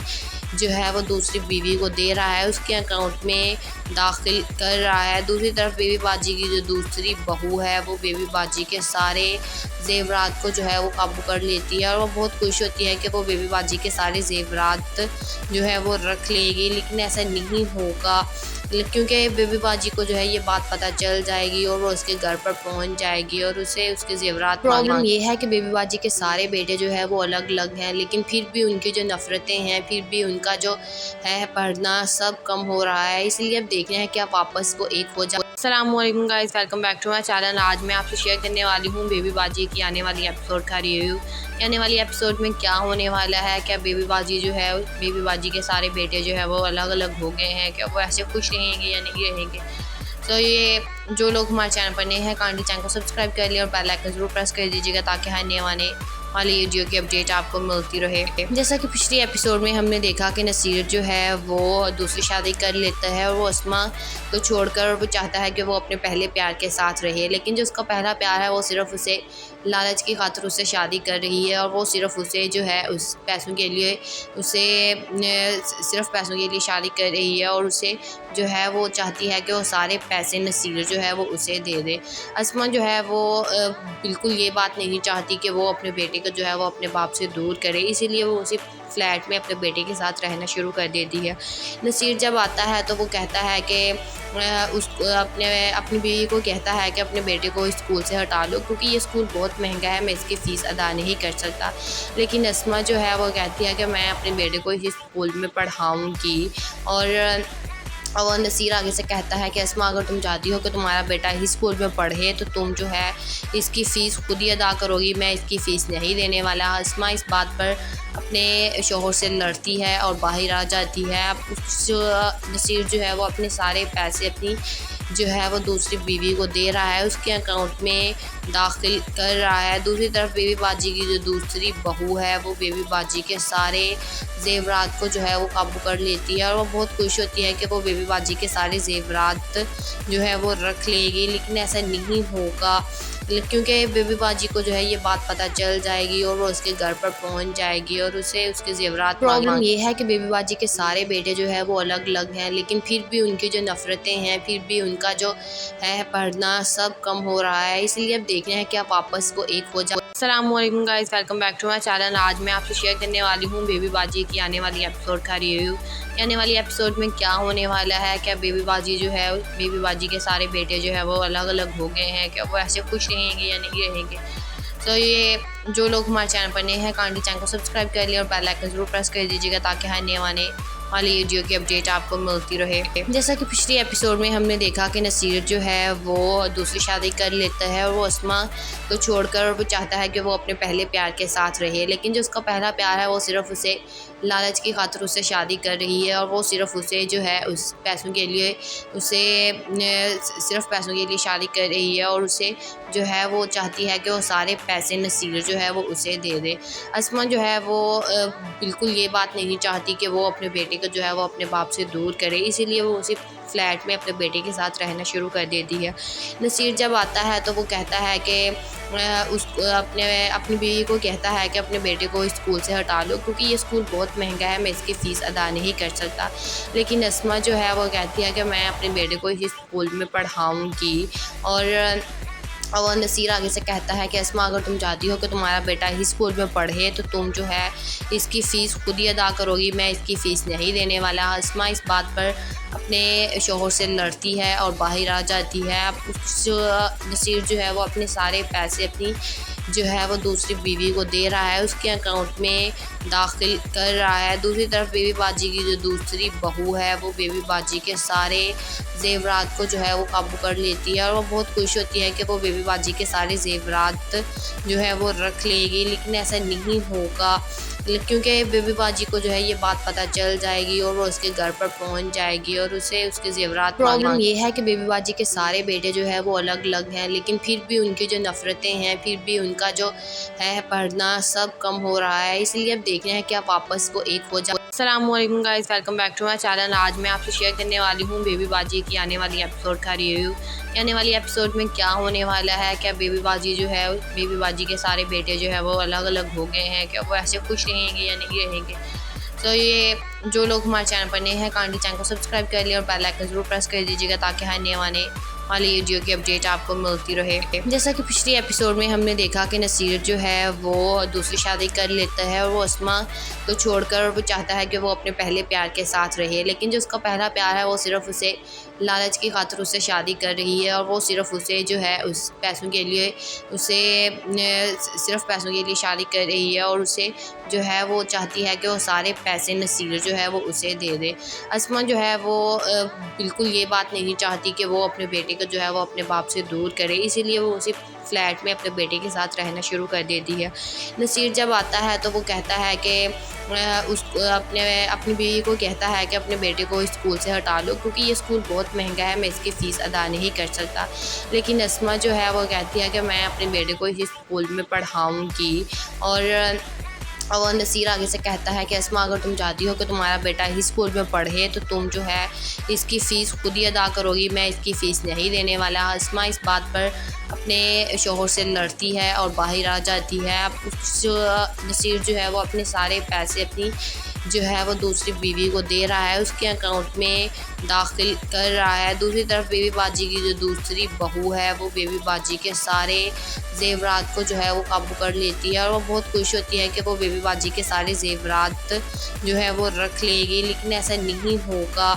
जो है वो दूसरी बीवी को दे रहा है, उसके अकाउंट में दाखिल कर रहा है। दूसरी तरफ बेबी बाजी की जो दूसरी बहू है वो बेबी बाजी के सारे जेवरात को जो है वो काबू कर लेती है और वो बहुत खुश होती है कि वो बेबी बाजी के सारे जेवरात जो है वो रख लेगी, लेकिन ऐसा नहीं होगा क्योंकि बेबी बाजी को जो है ये बात पता चल जाएगी और वो उसके घर पर पहुंच जाएगी और उसे उसके जेवरात। प्रॉब्लम ये है कि बेबी बाजी के सारे बेटे जो है वो अलग अलग हैं, लेकिन फिर भी उनकी जो नफ़रतें हैं, फिर भी उनका जो है पढ़ना सब कम हो रहा है। इसलिए अब देखना है कि आप वापस को एक हो जाए। अस्सलामुअलैकुम guys, welcome back to my channel. आज मैं आपसे शेयर करने वाली हूँ बेबी बाजी की आने वाली एपिसोड का रिव्यू। आने वाली एपिसोड में क्या होने वाला है, क्या बेबी बाजी जो है, बेबी बाजी के सारे बेटे जो है वो अलग अलग हो गए हैं, क्या वो ऐसे खुश रहेंगे या नहीं रहेंगे। तो ये जो लोग हमारे चैनल पर नए हैं, काइंडली चैनल को सब्सक्राइब कर लिया और बेल आइकन जरूर प्रेस कर दीजिएगा ताकि हर नए आने वाली वीडियो की अपडेट आपको मिलती रहे। जैसा कि पिछली एपिसोड में हमने देखा कि नसीर जो है वो दूसरी शादी कर लेता है और वो अस्मा को छोड़कर वो चाहता है कि वो अपने पहले प्यार के साथ रहे, लेकिन जो उसका पहला प्यार है वो सिर्फ उसे लालच की खातिर उससे शादी कर रही है और वो सिर्फ उसे जो है उस पैसों के लिए उसे सिर्फ पैसों के लिए शादी कर रही है और उसे जो है वो चाहती है कि वो सारे पैसे नसीर जो है वो उसे दे दे। अस्मा जो है वो बिल्कुल ये बात नहीं चाहती कि वो अपने बेटे को जो है वो अपने बाप से दूर करे, इसीलिए वो उसी फ्लैट में अपने बेटे के साथ रहना शुरू कर देती है। नसीर जब आता है तो वो कहता है कि उसको अपनी बीवी को कहता है कि अपने बेटे को इस स्कूल से हटा लो क्योंकि ये स्कूल बहुत महंगा है, मैं इसकी फ़ीस अदा नहीं कर सकता। लेकिन अस्मा जो है वो कहती है कि मैं अपने बेटे को इस स्कूल में पढ़ाऊँगी और नसीर आगे से कहता है कि अस्मा अगर तुम चाहती हो कि तुम्हारा बेटा ही स्कूल में पढ़े तो तुम जो है इसकी फ़ीस खुद ही अदा करोगी, मैं इसकी फ़ीस नहीं देने वाला। अस्मा इस बात पर अपने शोहर से लड़ती है और बाहर आ जाती है। अब नसीर जो है वो अपने सारे पैसे अपनी जो है वो दूसरी बीवी को दे रहा है, उसके अकाउंट में दाखिल कर रहा है। दूसरी तरफ बेबी बाजी की जो दूसरी बहू है वो बेबी बाजी के सारे जेवरात को जो है वो काबू कर लेती है और वो बहुत खुश होती है कि वो बेबी बाजी के सारे जेवरात जो है वो रख लेगी, लेकिन ऐसा नहीं होगा क्योंकि बेबी बाजी को जो है ये बात पता चल जाएगी और वो उसके घर पर पहुंच जाएगी और उसे उसके जेवरात। प्रॉब्लम ये है कि बेबी बाजी के सारे बेटे जो है वो अलग अलग हैं, लेकिन फिर भी उनकी जो नफ़रतें हैं, फिर भी उनका जो है पढ़ना सब कम हो रहा है, इसलिए अब देखना है कि आप आपस को एक हो जाए। अस्सलामुअलैकुम guys, welcome back to my channel. आज मैं आपसे शेयर करने वाली हूँ बेबी बाजी की आने वाली एपिसोड का रिव्यू। आने वाली एपिसोड में क्या होने वाला है, क्या बेबी बाजी जो है बेबी बाजी के सारे बेटे जो है वो अलग अलग हो गए हैं, क्या वो ऐसे खुश रहेंगे या नहीं रहेंगे। तो ये जो लोग हमारे चैनल पर नए हैं काइंडली चैनल को सब्सक्राइब कर लिया और बेल आइकन जरूर प्रेस कर दीजिएगा ताकि हर नए आने वाली वीडियो की अपडेट आपको मिलती रहे। जैसा कि पिछली एपिसोड में हमने देखा कि नसीर जो है वो दूसरी शादी कर लेता है और वो अस्मा को छोड़कर वो चाहता है कि वो अपने पहले प्यार के साथ रहे, लेकिन जो उसका पहला प्यार है वो सिर्फ उसे लालच की खातिर उससे शादी कर रही है और वो सिर्फ उसे जो है उस पैसों के लिए उसे सिर्फ पैसों के लिए शादी कर रही है और उसे जो है वो चाहती है कि वो सारे पैसे नसीर जो है वो उसे दे दे। अस्मा जो है वो बिल्कुल ये बात नहीं चाहती कि वो अपने बेटे को जो है वो अपने बाप से दूर करे, इसीलिए वो उसी फ्लैट में अपने बेटे के साथ रहना शुरू कर देती है। नसीर जब आता है तो वो कहता है कि अपनी बीवी को कहता है कि अपने बेटे को इस स्कूल से हटा लो क्योंकि ये स्कूल बहुत महंगा है, मैं इसकी फ़ीस अदा नहीं कर सकता। लेकिन अस्मा जो है वो कहती है कि मैं अपने बेटे को इस स्कूल में पढ़ाऊँगी और नसीर आगे से कहता है कि अस्मा अगर तुम चाहती हो कि तुम्हारा बेटा ही स्कूल में पढ़े तो तुम जो है इसकी फ़ीस खुद ही अदा करोगी, मैं इसकी फ़ीस नहीं देने वाला। अस्मा इस बात पर अपने शोहर से लड़ती है और बाहर आ जाती है। अब नसीर जो है वो अपने सारे पैसे अपनी जो है वो दूसरी बीवी को दे रहा है, उसके अकाउंट में दाखिल कर रहा है। दूसरी तरफ बेबी बाजी की जो दूसरी बहू है वो बेबी बाजी के सारे जेवरात को जो है वो काबू कर लेती है और वो बहुत खुश होती है कि वो बेबी बाजी के सारे जेवरात जो है वो रख लेगी, लेकिन ऐसा नहीं होगा क्योंकि बेबी बाजी को जो है ये बात पता चल जाएगी और वो उसके घर पर पहुंच जाएगी और उसे उसके जेवरात। प्रॉब्लम ये है कि बेबी बाजी के सारे बेटे जो है वो अलग अलग हैं, लेकिन फिर भी उनकी जो नफ़रतें हैं, फिर भी उनका जो है पढ़ना सब कम हो रहा है, इसलिए अब देखना है कि आप आपस को एक हो जाए। अस्सलामुअलैकुम guys, welcome back to my channel. आज मैं आपसे शेयर करने वाली हूँ बेबी बाजी की आने वाली एपिसोड का रिव्यू। आने वाली एपिसोड में क्या होने वाला है, क्या बेबी बाजी जो है बेबी बाजी के सारे बेटे जो है वो अलग अलग हो गए हैं, क्या वो ऐसे खुश रहेंगे या नहीं रहेंगे। तो ये जो लोग हमारे चैनल पर नए हैं काइंडली चैनल को सब्सक्राइब कर लिया और बेल आइकन जरूर प्रेस कर दीजिएगा ताकि हर नए आने वाली वीडियो की अपडेट आपको मिलती रहे। जैसा कि पिछली एपिसोड में हमने देखा कि नसीर जो है वो दूसरी शादी कर लेता है और वो अस्मा को छोड़कर वो चाहता है कि वो अपने पहले प्यार के साथ रहे, लेकिन जो उसका पहला प्यार है वो सिर्फ उसे लालच की खातिर उससे शादी कर रही है और वो सिर्फ उसे जो है उस पैसों के लिए उसे सिर्फ पैसों के लिए शादी कर रही है और उसे जो है वो चाहती है कि वो सारे पैसे नसीर जो है वो उसे दे दे। अस्मा जो है वो बिल्कुल ये बात नहीं चाहती कि वो अपने बेटे को जो है वो अपने बाप से दूर करे, इसीलिए वो उसी फ्लैट में अपने बेटे के साथ रहना शुरू कर देती है। नसीर जब आता है तो वो कहता है कि अपनी बीवी को कहता है कि अपने बेटे को इस स्कूल से हटा लो, क्योंकि ये स्कूल बहुत महंगा है, मैं इसकी फ़ीस अदा नहीं कर सकता। लेकिन अस्मा जो है वो कहती है कि मैं अपने बेटे को इस स्कूल में पढ़ाऊँगी। और नसीर आगे से कहता है कि अस्मा, अगर तुम चाहती हो कि तुम्हारा बेटा इस स्कूल में पढ़े तो तुम जो है इसकी फ़ीस खुद ही अदा करोगी, मैं इसकी फ़ीस नहीं देने वाला। अस्मा इस बात पर अपने शोहर से लड़ती है और बाहर आ जाती है। अब नसीर जो है वो अपने सारे पैसे अपनी जो है वो दूसरी बीवी को दे रहा है, उसके अकाउंट में दाखिल कर रहा है। दूसरी तरफ बेबी बाजी की जो दूसरी बहू है वो बेबी बाजी के सारे ज़ेवरात को जो है वो काबू कर लेती है और वो बहुत खुश होती है कि वो बेबी बाजी के सारे ज़ेवरात जो है वो रख लेगी। लेकिन ऐसा नहीं होगा,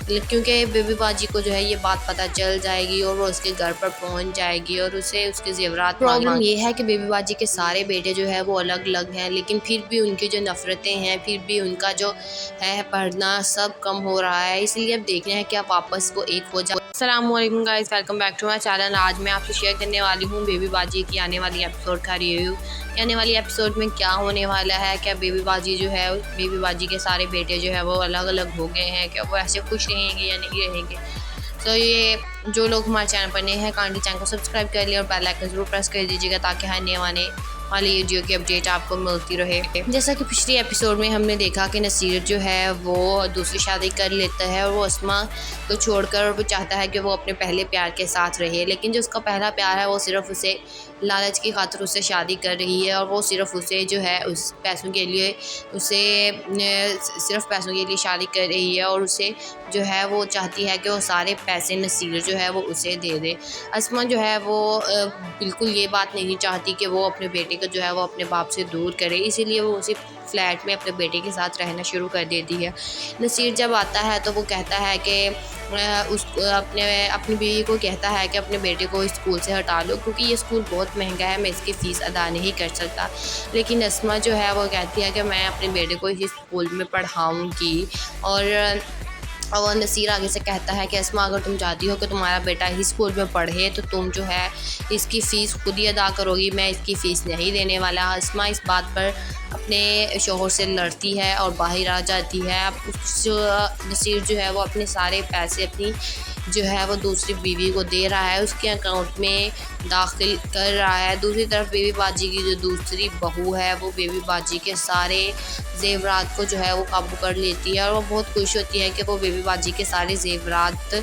क्योंकि बेबी बाजी को जो है ये बात पता चल जाएगी और वो उसके घर पर पहुंच जाएगी और उसे उसके ज़ेवरात। प्रॉब्लम ये है कि बेबी बाजी के सारे बेटे जो है वो अलग अलग हैं, लेकिन फिर भी उनकी जो नफ़रतें हैं, फिर भी उनका जो है पढ़ना सब कम हो रहा है। इसलिए अब देखना है कि आप वापस वो एक हो जाए। अस्सलामुअलैकुम guys, welcome back to my channel. आज मैं आपसे शेयर करने वाली हूँ बेबी बाजी की आने वाली एपिसोड का रिव्यू। आने वाली एपिसोड में क्या होने वाला है, क्या बेबी बाजी जो है बेबी बाजी के सारे बेटे जो है वो अलग अलग हो गए हैं, क्या वो ऐसे खुश रहेंगे या नहीं रहेंगे। तो ये जो लोग हमारे चैनल पर नए हैं, काइंडली चैनल को सब्सक्राइब कर लिया और बेल आइकन जरूर प्रेस कर दीजिएगा ताकि हर नए आने वाली वीडियो की अपडेट आपको मिलती रहे। जैसा कि पिछली एपिसोड में हमने देखा कि नसीर जो है वो दूसरी शादी कर लेता है और वो अस्मा को छोड़कर वो चाहता है कि वो अपने पहले प्यार के साथ रहे, लेकिन जो उसका पहला प्यार है वो सिर्फ उसे लालच की खातिर उससे शादी कर रही है और वो सिर्फ उसे जो है उस पैसों के लिए सिर्फ पैसों के लिए शादी कर रही है और उसे जो है वो चाहती है कि वो सारे पैसे नसीर जो है वो उसे दे दे। अस्मा जो है वो बिल्कुल ये बात नहीं चाहती कि वो अपने बेटे को जो है वो अपने बाप से दूर करे, इसीलिए वो उसी फ्लैट में अपने बेटे के साथ रहना शुरू कर देती है। नसीर जब आता है तो वो कहता है कि अपनी बीवी को कहता है कि अपने बेटे को इस स्कूल से हटा लो, क्योंकि ये स्कूल बहुत महंगा है, मैं इसकी फ़ीस अदा नहीं कर सकता। लेकिन अस्मा जो है वो कहती है कि मैं अपने बेटे को इस स्कूल में पढ़ाऊँगी। और नसीर आगे से कहता है कि अस्मा, अगर तुम चाहती हो कि तुम्हारा बेटा इस स्कूल में पढ़े तो तुम जो है इसकी फ़ीस खुद ही अदा करोगी, मैं इसकी फ़ीस नहीं देने वाला। अस्मा इस बात पर अपने शोहर से लड़ती है और बाहर आ जाती है। अब नसीर जो है वो अपने सारे पैसे अपनी जो है वो दूसरी बीवी को दे रहा है, उसके अकाउंट में दाखिल कर रहा है। दूसरी तरफ बेबी बाजी की जो दूसरी बहू है वो बेबी बाजी के सारे ज़ेवरात को जो है वो काबू कर लेती है और वो बहुत खुश होती है कि वो बेबी बाजी के सारे ज़ेवरात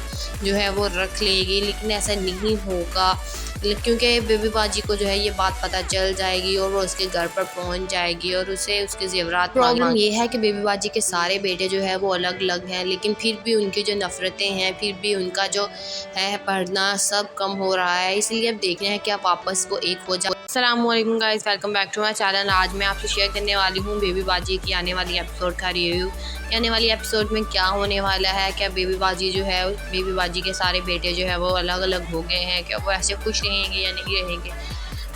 जो है वो रख लेगी। लेकिन ऐसा नहीं होगा, क्योंकि बेबी बाजी को जो है ये बात पता चल जाएगी और वो उसके घर पर पहुंच जाएगी और उसे उसके ज़ेवरात। प्रॉब्लम ये है कि बेबी बाजी के सारे बेटे जो है वो अलग अलग हैं, लेकिन फिर भी उनकी जो नफ़रतें हैं, फिर भी उनका जो है पढ़ना सब कम हो रहा है। इसलिए अब देखना है कि आप वापस वो एक हो जाए। अस्सलामुअलैकुम guys, welcome back to my channel. आज मैं आपसे शेयर करने वाली हूँ बेबी बाजी की आने वाली एपिसोड का रिव्यू। आने वाली एपिसोड में क्या होने वाला है, क्या बेबी बाजी जो है बेबी बाजी के सारे बेटे जो है वो अलग अलग हो गए हैं, क्या वो ऐसे खुश रहेंगे या नहीं रहेंगे।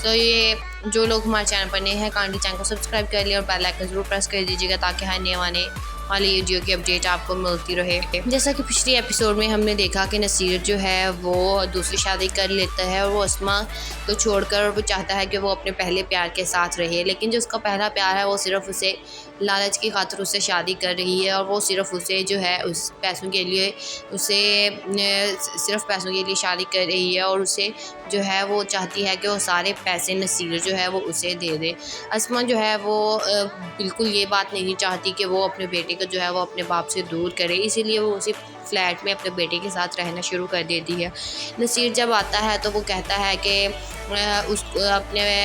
तो ये जो लोग हमारे चैनल पर नए हैं, काइंडली चैनल को सब्सक्राइब कर लिया और बेल आइकन जरूर प्रेस कर दीजिएगा ताकि हर नए आने वाली वीडियो की अपडेट आपको मिलती रहे। जैसा कि पिछली एपिसोड में हमने देखा कि नसीर जो है वो दूसरी शादी कर लेता है और वो अस्मा को छोड़कर वो चाहता है कि वो अपने पहले प्यार के साथ रहे, लेकिन जो उसका पहला प्यार है वो सिर्फ उसे लालच की खातिर उससे शादी कर रही है और वो सिर्फ उसे जो है उस पैसों के लिए सिर्फ पैसों के लिए शादी कर रही है और उसे जो है वो चाहती है कि वो सारे पैसे नसीर जो है वो उसे दे दे। अस्मा जो है वो बिल्कुल ये बात नहीं चाहती कि वो अपने बेटे को जो है वो अपने बाप से दूर करे, इसीलिए वो उसी फ्लैट में अपने बेटे के साथ रहना शुरू कर देती है। नसीर जब आता है तो वो कहता है कि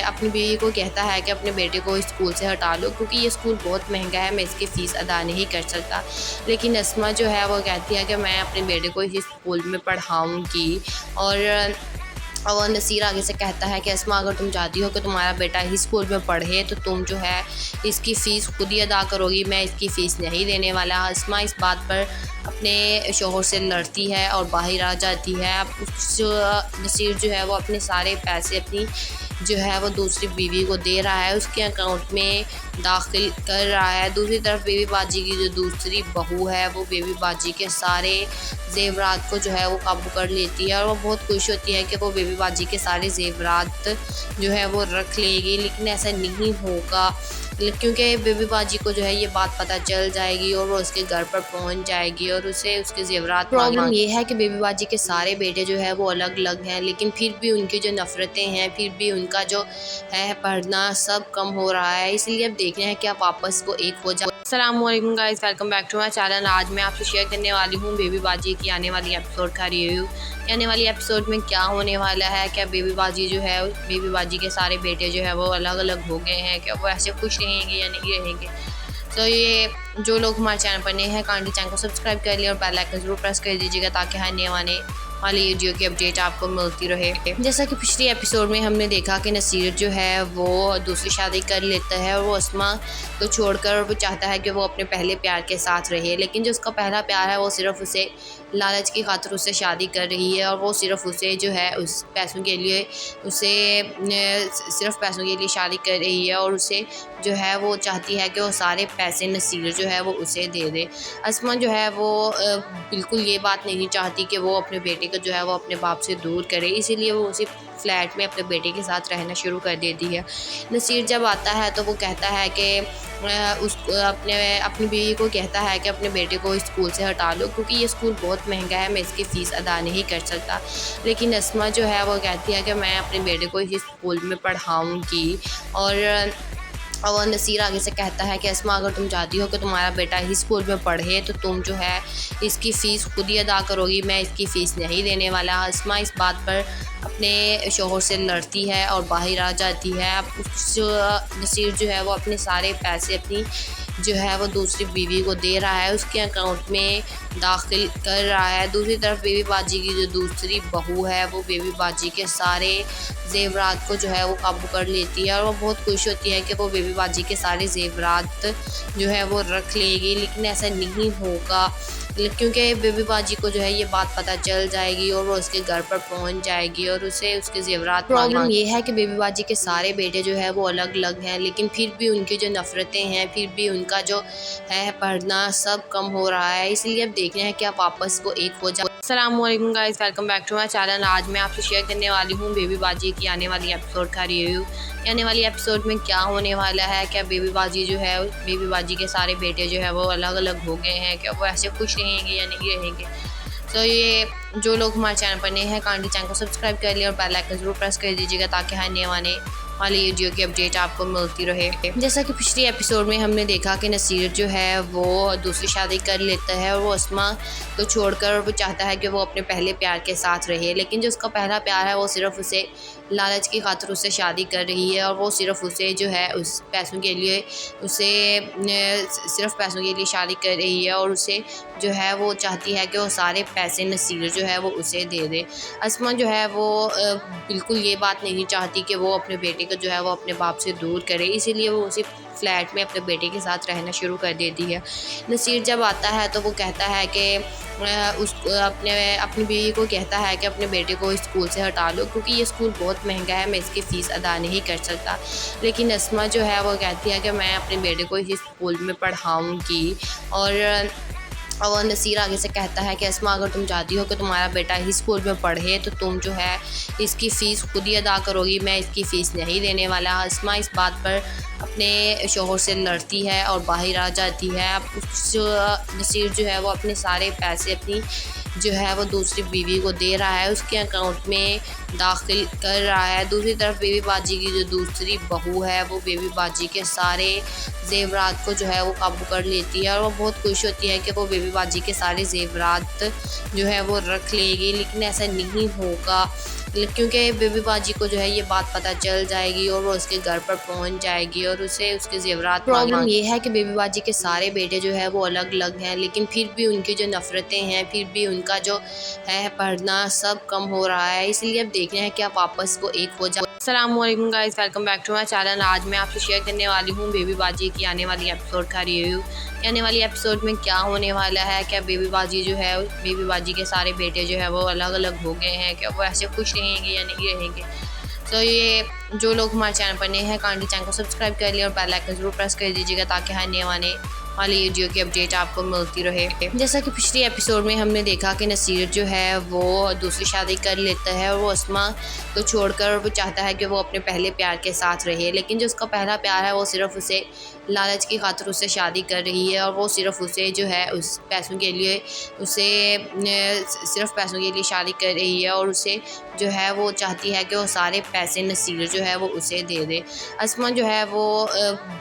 अपनी बीवी को कहता है कि अपने बेटे को इस स्कूल से हटा लो, क्योंकि ये स्कूल बहुत महंगा है, मैं इसकी फ़ीस अदा नहीं कर सकता। लेकिन अस्मा जो है वो कहती है कि मैं अपने बेटे को इस स्कूल में पढ़ाऊँगी। और नसीर आगे से कहता है कि अस्मा, अगर तुम चाहती हो कि तुम्हारा बेटा इस स्कूल में पढ़े तो तुम जो है इसकी फ़ीस खुद ही अदा करोगी, मैं इसकी फ़ीस नहीं देने वाला। अस्मा इस बात पर अपने शोहर से लड़ती है और बाहर आ जाती है। अब नसीर जो है वो अपने सारे पैसे अपनी जो है वो दूसरी बीवी को दे रहा है, उसके अकाउंट में दाखिल कर रहा है। दूसरी तरफ बेबी बाजी की जो दूसरी बहू है वो बेबी बाजी के सारे ज़ेवरात को जो है वो काबू कर लेती है और वो बहुत खुश होती है कि वो बेबी बाजी के सारे ज़ेवरात जो है वो रख लेगी। लेकिन ऐसा नहीं होगा क्योंकि बेबी बाजी को जो है ये बात पता चल जाएगी और वो उसके घर पर पहुंच जाएगी और उसे उसके ज़ेवरात। प्रॉब्लम ये है कि बेबी बाजी के सारे बेटे जो है वो अलग अलग हैं, लेकिन फिर भी उनकी जो नफ़रतें हैं, फिर भी उनका जो है पढ़ना सब कम हो रहा है। इसलिए अब देखना है कि आप वापस को एक हो जाए। अस्सलामुअलैकुम guys, welcome back to my channel. आज मैं आपसे शेयर करने वाली हूँ बेबी बाजी की आने वाली एपिसोड का रिव्यू। आने वाली एपिसोड में क्या होने वाला है, क्या बेबी बाजी जो है, बेबी बाजी के सारे बेटे जो है वो अलग अलग हो गए हैं, क्या वो ऐसे खुश रहेंगे या नहीं रहेंगे। तो ये जो लोग हमारे चैनल पर नए हैं, काइंडली चैनल को सब्सक्राइब कर लिया और बेल आइकन जरूर प्रेस कर दीजिएगा ताकि हर नए आने वाली वीडियो की अपडेट आपको मिलती रहे। जैसा कि पिछली एपिसोड में हमने देखा कि नसीर जो है वो दूसरी शादी कर लेता है और वो अस्मा को छोड़कर वो चाहता है कि वो अपने पहले प्यार के साथ रहे, लेकिन जो उसका पहला प्यार है वो सिर्फ उसे लालच की खातिर उससे शादी कर रही है और वो सिर्फ उसे जो है उस पैसों के लिए उसे सिर्फ पैसों के लिए शादी कर रही है और उसे जो है वो चाहती है कि वो सारे पैसे नसीर जो है वो उसे दे दे। अस्मा जो है वो बिल्कुल ये बात नहीं चाहती कि वो अपने बेटे को जो है वो अपने बाप से दूर करे, इसीलिए वो उसी फ्लैट में अपने बेटे के साथ रहना शुरू कर देती है। नसीर जब आता है तो वो कहता है कि अपनी बीवी को कहता है कि अपने बेटे को इस स्कूल से हटा लो क्योंकि ये स्कूल बहुत महंगा है, मैं इसकी फ़ीस अदा नहीं कर सकता। लेकिन अस्मा जो है वो कहती है कि मैं अपने बेटे को इस स्कूल में पढ़ाऊँगी और नसीर आगे से कहता है कि अस्मा, अगर तुम चाहती हो कि तुम्हारा बेटा इस स्कूल में पढ़े तो तुम जो है इसकी फ़ीस खुद ही अदा करोगी, मैं इसकी फ़ीस नहीं देने वाला। अस्मा इस बात पर अपने शोहर से लड़ती है और बाहर आ जाती है। अब नसीर जो है वो अपने सारे पैसे अपनी जो है वो दूसरी बीवी को दे रहा है, उसके अकाउंट में दाखिल कर रहा है। दूसरी तरफ बेबी बाजी की जो दूसरी बहू है वो बेबी बाजी के सारे ज़ेवरात को जो है वो काबू कर लेती है और वो बहुत खुश होती है कि वो बेबी बाजी के सारे ज़ेवरात जो है वो रख लेगी। लेकिन ऐसा नहीं होगा क्योंकि बेबी बाजी को जो है ये बात पता चल जाएगी और वो उसके घर पर पहुंच जाएगी और उसे उसके ज़ेवरात। प्रॉब्लम ये है कि बेबी बाजी के सारे बेटे जो है वो अलग अलग हैं, लेकिन फिर भी उनकी जो नफ़रतें हैं, फिर भी उनका जो है पढ़ना सब कम हो रहा है। इसलिए अब देखना है कि आप वापस को एक हो जाए। अस्सलामुअलैकुम guys, welcome back to my channel. आज मैं आपसे शेयर करने वाली हूँ बेबी बाजी की आने वाली एपिसोड का रिव्यू। आने वाली एपिसोड में क्या होने वाला है, क्या बेबी बाजी जो है, बेबी बाजी के सारे बेटे जो है वो अलग अलग हो गए हैं, क्या वो ऐसे खुश रहेंगे या नहीं रहेंगे। तो ये जो लोग हमारे चैनल पर नए हैं, काइंडली चैनल को सब्सक्राइब कर लिया और बेल आइकन जरूर प्रेस कर दीजिएगा ताकि हर नए आने वाली वीडियो की अपडेट आपको मिलती रहे। जैसा कि पिछली एपिसोड में हमने देखा कि नसीर जो है वो दूसरी शादी कर लेता है और वो अस्मा को छोड़कर वो चाहता है कि वो अपने पहले प्यार के साथ रहे, लेकिन जो उसका पहला प्यार है वो सिर्फ उसे लालच की खातिर उससे शादी कर रही है और वो सिर्फ उसे जो है उस पैसों के लिए उसे सिर्फ पैसों के लिए शादी कर रही है और उसे जो है वो चाहती है कि वो सारे पैसे नसीर जो है वो उसे दे दे। अस्मा जो है वो बिल्कुल ये बात नहीं चाहती कि वो अपने बेटे को जो है वो अपने बाप से दूर करे, इसीलिए वो उसी फ्लैट में अपने बेटे के साथ रहना शुरू कर देती है। नसीर जब आता है तो वो कहता है कि अपनी बीवी को कहता है कि अपने बेटे को इस स्कूल से हटा लो क्योंकि ये स्कूल बहुत महंगा है, मैं इसकी फ़ीस अदा नहीं कर सकता। लेकिन अस्मा जो है वो कहती है कि मैं अपने बेटे को इस स्कूल में पढ़ाऊँगी और नसीर आगे से कहता है कि अस्मा, अगर तुम चाहती हो कि तुम्हारा बेटा इस स्कूल में पढ़े तो तुम जो है इसकी फ़ीस खुद ही अदा करोगी, मैं इसकी फ़ीस नहीं देने वाला। अस्मा इस बात पर अपने शोहर से लड़ती है और बाहर आ जाती है। अब नसीर जो है वो अपने सारे पैसे अपनी जो है वो दूसरी बीवी को दे रहा है, उसके अकाउंट में दाखिल कर रहा है। दूसरी तरफ बेबी बाजी की जो दूसरी बहू है वो बेबी बाजी के सारे ज़ेवरात को जो है वो काबू कर लेती है और वो बहुत खुश होती है कि वो बेबी बाजी के सारे ज़ेवरात जो है वो रख लेगी। लेकिन ऐसा नहीं होगा क्योंकि बेबी बाजी को जो है ये बात पता चल जाएगी और वो उसके घर पर पहुंच जाएगी और उसे उसके ज़ेवरात। प्रॉब्लम ये है कि बेबी बाजी के सारे बेटे जो है वो अलग अलग हैं, लेकिन फिर भी उनकी जो नफ़रतें हैं, फिर भी उनका जो है पढ़ना सब कम हो रहा है। इसलिए अब देखना है कि आप वापस को एक हो जाए। अस्सलामुअलैकुम guys, welcome back to my channel. आज मैं आपसे शेयर करने वाली हूँ बेबी बाजी की आने वाली एपिसोड का रिव्यू। आने वाली एपिसोड में क्या होने वाला है, क्या बेबी बाजी जो है, बेबी बाजी के सारे बेटे जो है वो अलग अलग हो गए हैं, क्या वो ऐसे खुश रहेंगे या नहीं रहेंगे। तो ये जो लोग हमारे चैनल पर नए हैं, काइंडली चैनल को सब्सक्राइब कर लिया और बेल आइकन ज़रूर प्रेस कर दीजिएगा ताकि हर नए आने वाली वीडियो की अपडेट आपको मिलती रहे। जैसा कि पिछली एपिसोड में हमने देखा कि नसीर जो है वो दूसरी शादी कर लेता है और वो अस्मा को छोड़कर वो चाहता है कि वो अपने पहले प्यार के साथ रहे, लेकिन जो उसका पहला प्यार है वो सिर्फ उसे लालच की खातिर उससे शादी कर रही है और वो सिर्फ उसे जो है उस पैसों के लिए सिर्फ पैसों के लिए शादी कर रही है और उसे जो है वो चाहती है कि वो सारे पैसे नसीर जो है वो उसे दे दे। अस्मा जो है वो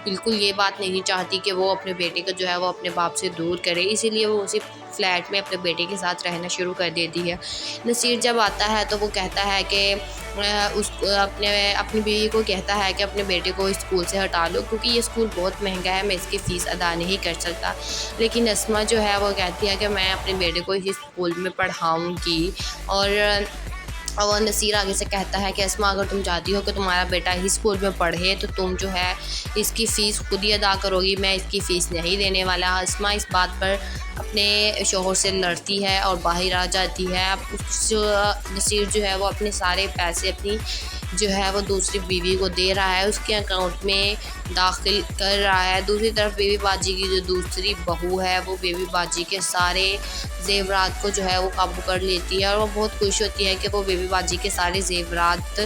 बिल्कुल ये बात नहीं चाहती कि वो अपने बेटे को जो है वो अपने बाप से दूर करे, इसीलिए वो उसी फ्लैट में अपने बेटे के साथ रहना शुरू कर देती है। नसीर जब आता है तो वो कहता है कि अपनी बीवी को कहता है कि अपने बेटे को इस स्कूल से हटा लो क्योंकि ये स्कूल बहुत महंगा है, मैं इसकी फ़ीस अदा नहीं कर सकता। लेकिन अस्मा जो है वो कहती है कि मैं अपने बेटे को इस स्कूल में पढ़ाऊँगी और नसीर आगे से कहता है कि अस्मा अगर तुम चाहती हो कि तुम्हारा बेटा इस स्कूल में पढ़े तो तुम जो है इसकी फ़ीस खुद ही अदा करोगी, मैं इसकी फ़ीस नहीं देने वाला। अस्मा इस बात पर अपने शौहर से लड़ती है और बाहर आ जाती है। अब नसीर जो है वो अपने सारे पैसे अपनी जो है वो दूसरी बीवी को दे रहा है, उसके अकाउंट में दाखिल कर रहा है। दूसरी तरफ बेबी बाजी की जो दूसरी बहू है वो बेबी बाजी के सारे जेवरात को जो है वो काबू कर लेती है और वो बहुत खुश होती है कि वो बेबी बाजी के सारे जेवरात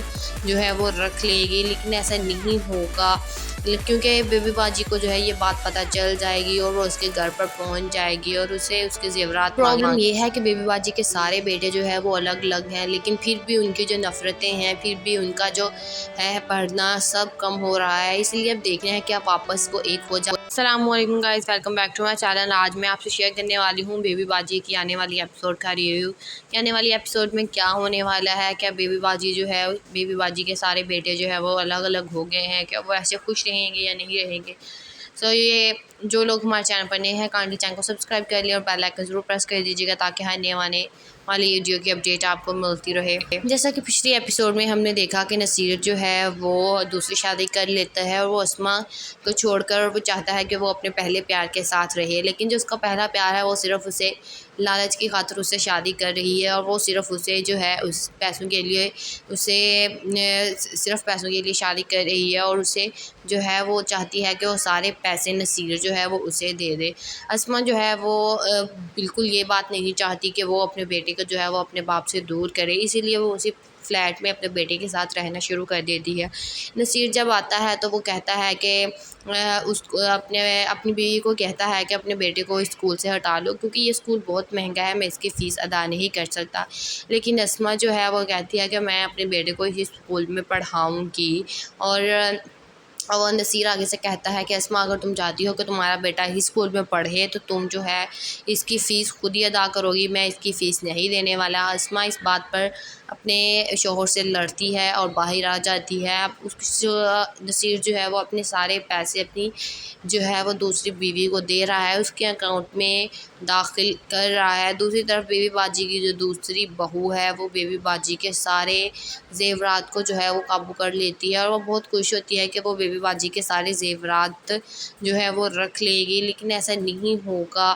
जो है वो रख लेगी, लेकिन ऐसा नहीं होगा क्योंकि बेबी बाजी को जो है ये बात पता चल जाएगी और वो उसके घर पर पहुंच जाएगी और उसे उसके जेवरात। प्रॉब्लम ये है कि बेबी बाजी के सारे बेटे जो है वो अलग अलग हैं, लेकिन फिर भी उनकी जो नफ़रतें हैं, फिर भी उनका जो है पढ़ना सब कम हो रहा है, इसलिए अब देखना है कि आप वापस को एक हो जाए। अस्सलाम वालेकुम guys, welcome back to my channel. आज मैं आपसे शेयर करने वाली हूँ बेबी बाजी की आने वाली एपिसोड का रिव्यू कि आने वाली एपिसोड में क्या होने वाला है। क्या बेबी बाजी जो है बेबी बाजी के सारे बेटे जो है वो अलग अलग हो गए हैं, क्या वो ऐसे खुश रहेंगे या नहीं रहेंगे। सो ये जो लोग हमारे चैनल पर नए हैं, काइंडली चैनल को सब्सक्राइब कर लिया और बेल आइकन ज़रूर प्रेस कर दीजिएगा ताकि हर नए आने वाली वीडियो की अपडेट आपको मिलती रहे। जैसा कि पिछली एपिसोड में हमने देखा कि नसीर जो है वो दूसरी शादी कर लेता है और वो अस्मा को छोड़कर वो चाहता है कि वो अपने पहले प्यार के साथ रहे, लेकिन जो उसका पहला प्यार है वो सिर्फ उसे लालच की खातिर उससे शादी कर रही है और वो सिर्फ उसे जो है उस पैसों के लिए सिर्फ पैसों के लिए शादी कर रही है और उसे जो है वो चाहती है कि वो सारे पैसे नसीर जो है वो उसे दे दे। अस्मा जो है वो बिल्कुल ये बात नहीं चाहती कि वो अपने बेटे को जो है वो अपने बाप से दूर करे, इसीलिए वो उसी फ्लैट में अपने बेटे के साथ रहना शुरू कर देती है। नसीर जब आता है तो वो कहता है कि उसको अपनी बीवी को कहता है कि अपने बेटे को इस स्कूल से हटा लो क्योंकि ये स्कूल बहुत महंगा है, मैं इसकी फ़ीस अदा नहीं कर सकता। लेकिन अस्मा जो है वो कहती है कि मैं अपने बेटे को इस स्कूल में पढ़ाऊँगी और नसीर आगे से कहता है कि अस्मा अगर तुम चाहती हो कि तुम्हारा बेटा इस स्कूल में पढ़े तो तुम जो है इसकी फ़ीस खुद ही अदा करोगी, मैं इसकी फ़ीस नहीं देने वाला। अस्मा इस बात पर अपने शौहर से लड़ती है और बाहर आ जाती है। अब नसीर जो है वो अपने सारे पैसे अपनी जो है वो दूसरी बीवी को दे रहा है, उसके अकाउंट में दाखिल कर रहा है। दूसरी तरफ बेबी बाजी की जो दूसरी बहू है वो बेबी बाजी के सारे जेवरात को जो है वो काबू कर लेती है और वो बहुत खुश होती है कि वो बेबी बाजी के सारे जेवरात जो है वो रख लेगी, लेकिन ऐसा नहीं होगा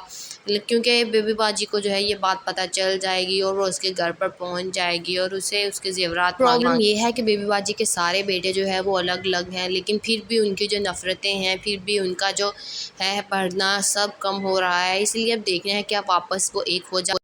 क्योंकि बेबी बाजी को जो है ये बात पता चल जाएगी और वो उसके घर पर पहुंच जाएगी और उसे उसके जेवरात। प्रॉब्लम ये है कि बेबी बाजी के सारे बेटे जो है वो अलग अलग हैं, लेकिन फिर भी उनकी जो नफ़रतें हैं, फिर भी उनका जो है पढ़ना सब कम हो रहा है, इसलिए अब देखना है कि आप वापस वो एक हो जाए।